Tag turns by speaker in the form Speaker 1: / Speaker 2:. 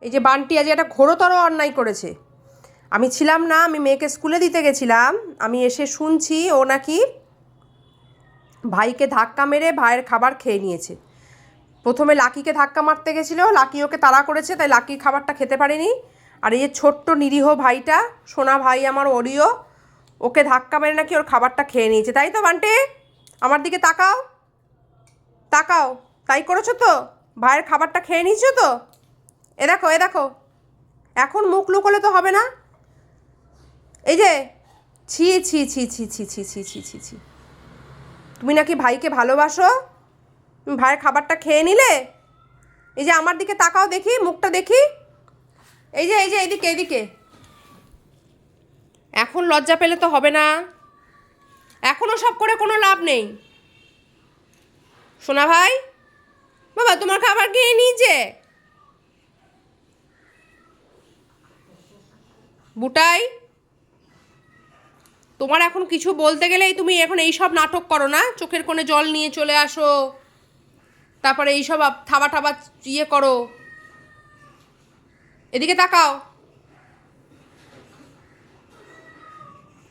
Speaker 1: এই যে বান্টি আজ একটা ঘোরতর অন্যায় করেছে। আমি ছিলাম না, আমি মেয়েকে স্কুলে দিতে গেছিলাম, আমি এসে শুনছি ও নাকি ভাইকে ধাক্কা মেরে ভাইয়ের খাবার খেয়ে নিয়েছে। প্রথমে লাকিকে ধাক্কা মারতে গেছিলো, লাকি ওকে তাড়া করেছে, তাই লাকির খাবারটা খেতে পারেনি। আর এই যে ছোট্ট নিরীহ ভাইটা, সোনা ভাই আমার ওরিও, ওকে ধাক্কা মেরে নাকি ওর খাবারটা খেয়ে নিয়েছে। তাই তো বান্টি? আমার দিকে তাকাও, তাকাও। তাই করেছো তো? ভাইয়ের খাবারটা খেয়ে নিয়েছো তো? এ দেখো, এ দেখো, এখন মুখ লুকোলে তো হবে না। এই যে ছি ছি ছি ছি ছি ছি ছি ছি ছি ছি, তুমি নাকি ভাইকে ভালোবাসো, তুমি ভাইয়ের খাবারটা খেয়ে নিলে। এই যে আমার দিকে তাকাও, দেখি মুখটা দেখি। এই যে এইদিকে এইদিকে। এখন লজ্জা পেলে তো হবে না, এখনও সব করে কোনো লাভ নেই। সোনা ভাই, বাবা তোমার খাবার খেয়ে নিয়েছে। বুটাই, তোমার এখন কিছু বলতে গেলেই তুমি এখন এইসব নাটক করো না, চোখের কোণে জল নিয়ে চলে আসো, তারপরে এইসব থাবা থাবা ইয়ে করো। এদিকে তাকাও।